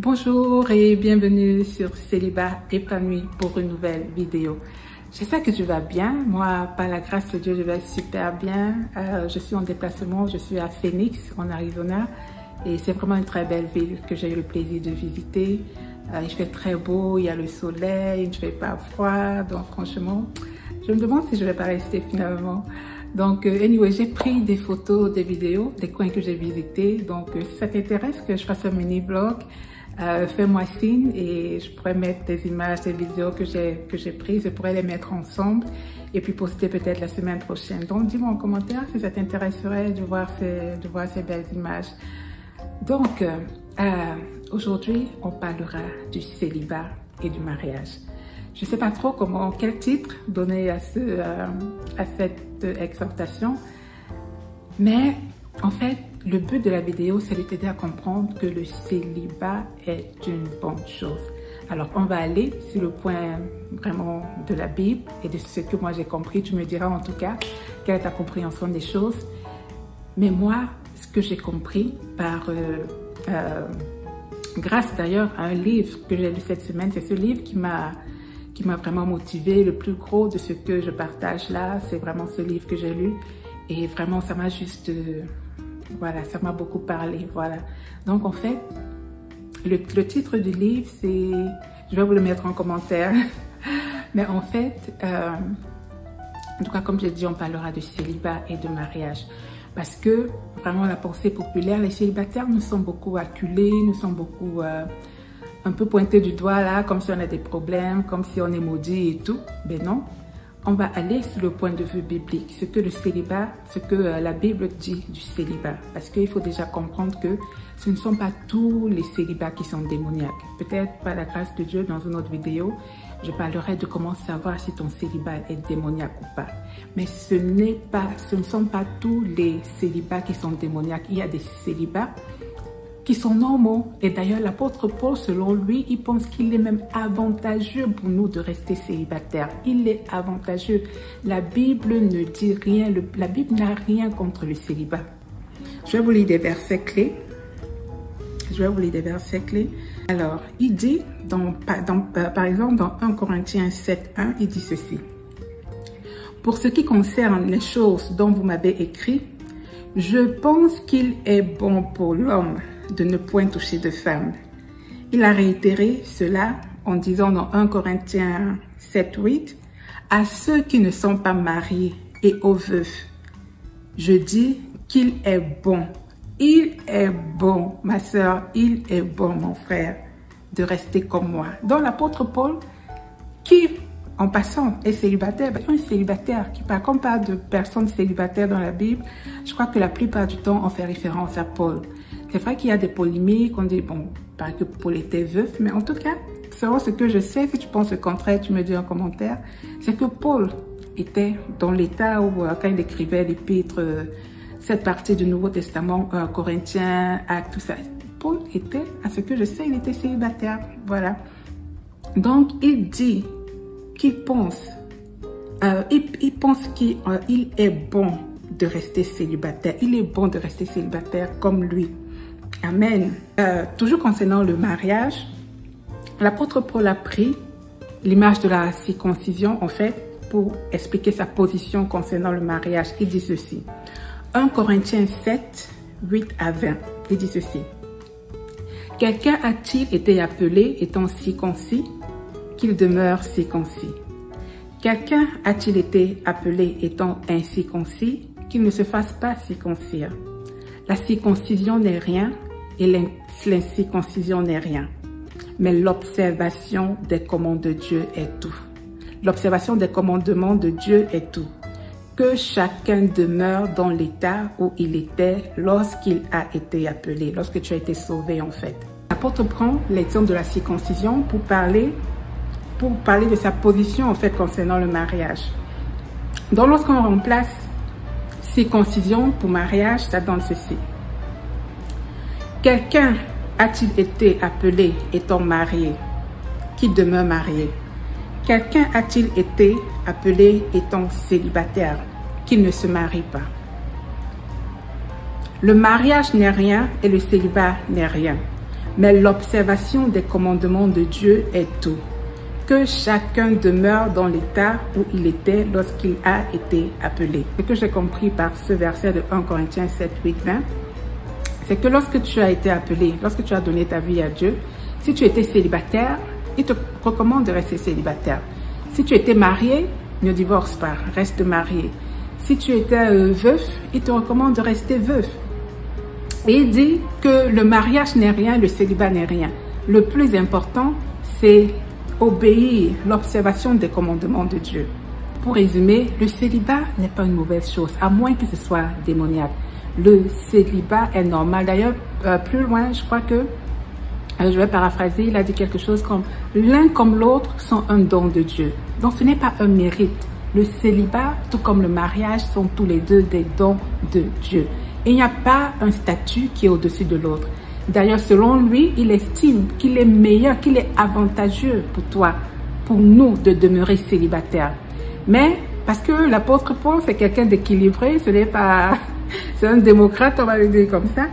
Bonjour et bienvenue sur Célibat épanoui pour une nouvelle vidéo. J'espère que tu vas bien. Moi, par la grâce de Dieu, je vais super bien. Je suis en déplacement, je suis à Phoenix, en Arizona. Et c'est vraiment une très belle ville que j'ai eu le plaisir de visiter. Il fait très beau, il y a le soleil, il ne fait pas froid. Donc franchement, je me demande si je ne vais pas rester finalement. Donc, anyway, j'ai pris des photos, des vidéos, des coins que j'ai visités. Donc, si ça t'intéresse que je fasse un mini-vlog, fais-moi signe et je pourrais mettre des images, des vidéos que j'ai prises. Je pourrais les mettre ensemble et puis poster peut-être la semaine prochaine. Donc, dis-moi en commentaire si ça t'intéresserait de voir ces belles images. Donc, aujourd'hui, on parlera du célibat et du mariage. Je ne sais pas trop quel titre donner à cette exhortation, mais en fait, le but de la vidéo, c'est de t'aider à comprendre que le célibat est une bonne chose. Alors, on va aller sur le point vraiment de la Bible et de ce que moi j'ai compris. Tu me diras en tout cas quelle est ta compréhension des choses. Mais moi, ce que j'ai compris grâce d'ailleurs à un livre que j'ai lu cette semaine, c'est ce livre qui m'a vraiment motivée. Le plus gros de ce que je partage là, c'est vraiment ce livre que j'ai lu. Et vraiment, ça m'a juste... voilà, ça m'a beaucoup parlé, voilà. Donc, en fait, le titre du livre, c'est... Je vais vous le mettre en commentaire. Mais en fait, en tout cas, comme j'ai dit, on parlera de célibat et de mariage. Parce que, vraiment, la pensée populaire, les célibataires nous sont beaucoup acculés, nous sont beaucoup... un peu pointé du doigt là, comme si on a des problèmes, comme si on est maudit et tout. Mais non, on va aller sur le point de vue biblique, ce que le célibat, ce que la Bible dit du célibat. Parce qu'il faut déjà comprendre que ce ne sont pas tous les célibats qui sont démoniaques. Peut-être par la grâce de Dieu, dans une autre vidéo, je parlerai de comment savoir si ton célibat est démoniaque ou pas. Mais ce ne sont pas tous les célibats qui sont démoniaques. Il y a des célibats qui sont normaux. Et d'ailleurs, l'apôtre Paul, selon lui, il pense qu'il est même avantageux pour nous de rester célibataires. Il est avantageux. La Bible ne dit rien. La Bible n'a rien contre le célibat. Je vais vous lire des versets clés. Alors, il dit, par exemple, dans 1 Corinthiens 7:1, il dit ceci. Pour ce qui concerne les choses dont vous m'avez écrit, je pense qu'il est bon pour l'homme de ne point toucher de femme. Il a réitéré cela en disant dans 1 Corinthiens 7:8, à ceux qui ne sont pas mariés et aux veufs, je dis qu'il est bon. Il est bon, ma sœur, il est bon, mon frère, de rester comme moi. Donc l'apôtre Paul, qui, en passant, est célibataire, un célibataire qui parle, comme on parle de personnes célibataires dans la Bible, je crois que la plupart du temps, on fait référence à Paul. C'est vrai qu'il y a des polémiques, on dit, bon, paraît que Paul était veuf, mais en tout cas, selon ce que je sais, si tu penses le contraire, tu me dis en commentaire, c'est que Paul était dans l'état où, quand il écrivait l'épître, cette partie du Nouveau Testament, Corinthiens, Actes, tout ça, Paul était, à ce que je sais, il était célibataire, voilà. Donc, il dit qu'il pense, il pense qu'il est bon de rester célibataire. Il est bon de rester célibataire comme lui. Amen. Toujours concernant le mariage, l'apôtre Paul a pris l'image de la circoncision, en fait, pour expliquer sa position concernant le mariage. Il dit ceci. 1 Corinthiens 7:8-20. Il dit ceci. Quelqu'un a-t-il été appelé étant circoncis, qu'il demeure circoncis? Quelqu'un a-t-il été appelé étant incirconcis, qu'il ne se fasse pas circoncire? La circoncision n'est rien et l'incirconcision n'est rien. Mais l'observation des commandements de Dieu est tout. L'observation des commandements de Dieu est tout. Que chacun demeure dans l'état où il était lorsqu'il a été appelé, lorsque tu as été sauvé en fait. L'apôtre prend l'exemple de la circoncision pour parler de sa position en fait concernant le mariage. Donc lorsqu'on remplace circoncision pour mariage, ça donne ceci. Quelqu'un a-t-il été appelé étant marié, qui demeure marié? Quelqu'un a-t-il été appelé étant célibataire, qui ne se marie pas? Le mariage n'est rien et le célibat n'est rien. mais l'observation des commandements de Dieu est tout. Que chacun demeure dans l'état où il était lorsqu'il a été appelé. Ce que j'ai compris par ce verset de 1 Corinthiens 7, 8, 20, c'est que lorsque tu as été appelé, lorsque tu as donné ta vie à Dieu, si tu étais célibataire, il te recommande de rester célibataire. Si tu étais marié, ne divorce pas, reste marié. Si tu étais veuf, il te recommande de rester veuf. Et il dit que le mariage n'est rien, le célibat n'est rien. Le plus important, c'est obéir, l'observation des commandements de Dieu. Pour résumer, le célibat n'est pas une mauvaise chose, à moins que ce soit démoniaque. Le célibat est normal. D'ailleurs, plus loin, je crois que, je vais paraphraser, il a dit quelque chose comme « L'un comme l'autre sont un don de Dieu ». Donc, ce n'est pas un mérite. Le célibat, tout comme le mariage, sont tous les deux des dons de Dieu. Et il n'y a pas un statut qui est au-dessus de l'autre. D'ailleurs, selon lui, il estime qu'il est meilleur, qu'il est avantageux pour toi, pour nous, de demeurer célibataire. Mais, parce que l'apôtre Paul, c'est quelqu'un d'équilibré, ce n'est pas... c'est un démocrate, on va le dire comme ça.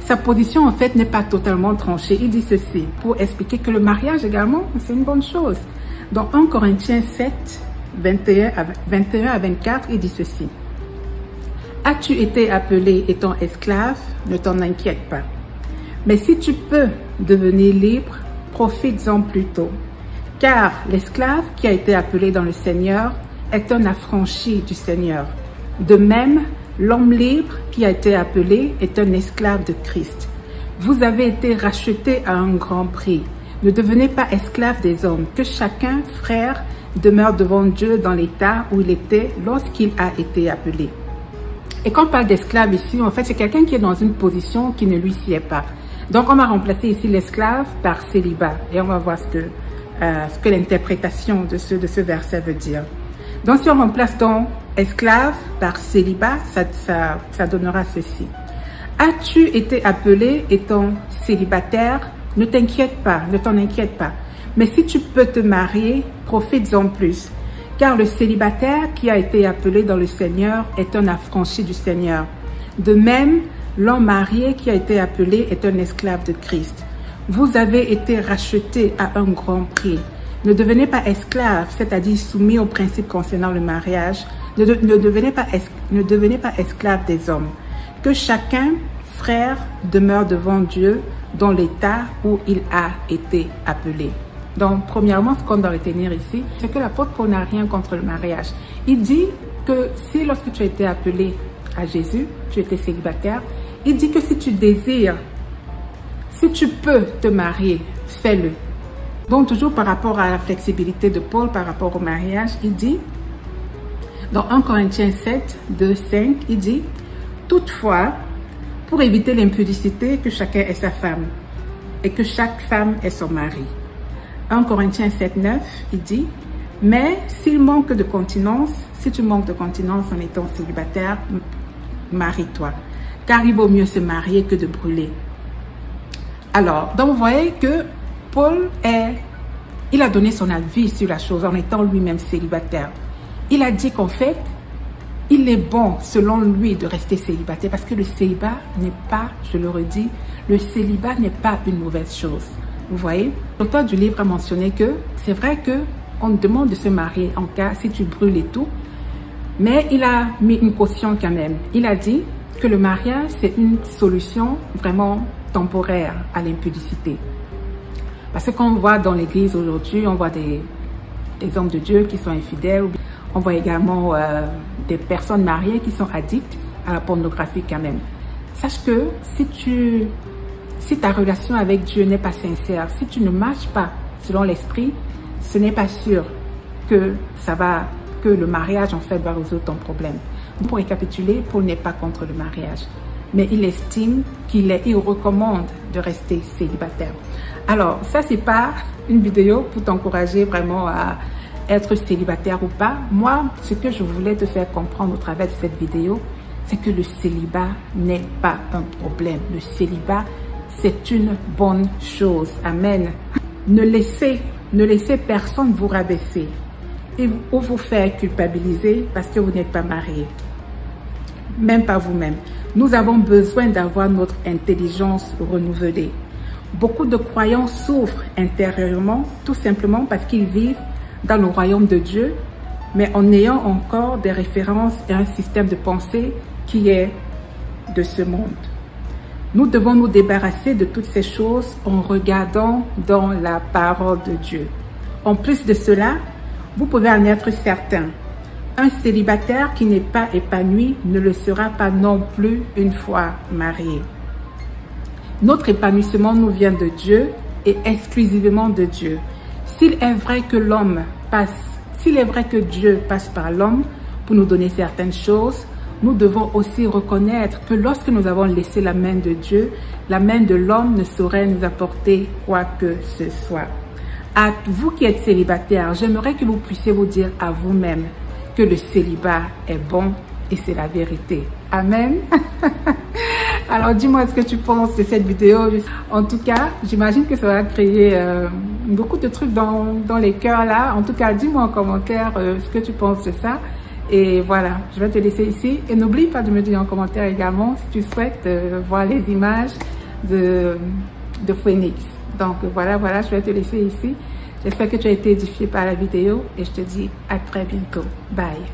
Sa position, en fait, n'est pas totalement tranchée. Il dit ceci, pour expliquer que le mariage, également, c'est une bonne chose. Dans 1 Corinthiens 7, 21 à 24, il dit ceci. « As-tu été appelé étant esclave? Ne t'en inquiète pas. Mais si tu peux devenir libre, profites-en plutôt. Car l'esclave qui a été appelé dans le Seigneur est un affranchi du Seigneur. De même, l'homme libre qui a été appelé est un esclave de Christ. Vous avez été rachetés à un grand prix. Ne devenez pas esclaves des hommes, que chacun, frère, demeure devant Dieu dans l'état où il était lorsqu'il a été appelé. » Et quand on parle d'esclave ici, en fait, c'est quelqu'un qui est dans une position qui ne lui sied pas. Donc, on va remplacer ici l'esclave par célibat. Et on va voir ce que l'interprétation de ce verset veut dire. Donc, si on remplace donc esclave par célibat, ça donnera ceci. As-tu été appelé étant célibataire? Ne t'inquiète pas, ne t'en inquiète pas. Mais si tu peux te marier, profites-en plus. Car le célibataire qui a été appelé dans le Seigneur est un affranchi du Seigneur. De même, l'homme marié qui a été appelé est un esclave de Christ. Vous avez été rachetés à un grand prix. Ne devenez pas esclaves, c'est-à-dire soumis aux principes concernant le mariage. Ne devenez pas esclaves des hommes. Que chacun, frère, demeure devant Dieu dans l'état où il a été appelé. Donc, premièrement, ce qu'on doit retenir ici, c'est que l'apôtre Paul n'a rien contre le mariage. Il dit que si lorsque tu as été appelé à Jésus, tu étais célibataire, il dit que si tu désires, si tu peux te marier, fais-le. Donc, toujours par rapport à la flexibilité de Paul par rapport au mariage, il dit, dans 1 Corinthiens 7, 2, 5, il dit, « Toutefois, pour éviter l'impudicité, que chacun ait sa femme, et que chaque femme ait son mari. » 1 Corinthiens 7, 9, il dit, « Mais s'il manque de continence, si tu manques de continence en étant célibataire, marie-toi, car il vaut mieux se marier que de brûler. » Alors, donc vous voyez que Paul il a donné son avis sur la chose en étant lui-même célibataire. Il a dit qu'en fait, il est bon, selon lui, de rester célibataire parce que le célibat n'est pas, je le redis, le célibat n'est pas une mauvaise chose. Vous voyez, l'auteur du livre a mentionné que c'est vrai qu'on demande de se marier en cas si tu brûles et tout, mais il a mis une caution quand même. Il a dit que le mariage, c'est une solution vraiment temporaire à l'impudicité. Parce que quand on voit dans l'église aujourd'hui, on voit des hommes de Dieu qui sont infidèles, on voit également des personnes mariées qui sont addictes à la pornographie quand même. Sache que si ta relation avec Dieu n'est pas sincère, si tu ne marches pas selon l'esprit, ce n'est pas sûr que le mariage en fait va résoudre ton problème. Pour récapituler, Paul n'est pas contre le mariage, mais il estime il recommande de rester célibataire. Alors, ça c'est pas une vidéo pour t'encourager vraiment à être célibataire ou pas. Moi, ce que je voulais te faire comprendre au travers de cette vidéo, c'est que le célibat n'est pas un problème. Le célibat, c'est une bonne chose. Amen. Ne laissez personne vous rabaisser ou vous faire culpabiliser parce que vous n'êtes pas marié. Même pas vous-même. Nous avons besoin d'avoir notre intelligence renouvelée. Beaucoup de croyants souffrent intérieurement, tout simplement parce qu'ils vivent dans le royaume de Dieu, mais en ayant encore des références et un système de pensée qui est de ce monde. Nous devons nous débarrasser de toutes ces choses en regardant dans la parole de Dieu. En plus de cela, vous pouvez en être certain. Un célibataire qui n'est pas épanoui ne le sera pas non plus une fois marié. Notre épanouissement nous vient de Dieu et exclusivement de Dieu. S'il est vrai que Dieu passe par l'homme pour nous donner certaines choses, nous devons aussi reconnaître que lorsque nous avons laissé la main de Dieu, la main de l'homme ne saurait nous apporter quoi que ce soit. À vous qui êtes célibataire, j'aimerais que vous puissiez vous dire à vous-même que le célibat est bon et c'est la vérité. Amen. Alors dis-moi ce que tu penses de cette vidéo. En tout cas, j'imagine que ça va créer beaucoup de trucs dans les cœurs là. En tout cas, dis-moi en commentaire ce que tu penses de ça. Et voilà, je vais te laisser ici. Et n'oublie pas de me dire en commentaire également si tu souhaites voir les images de Phoenix. Donc voilà, je vais te laisser ici. J'espère que tu as été édifié par la vidéo et je te dis à très bientôt. Bye.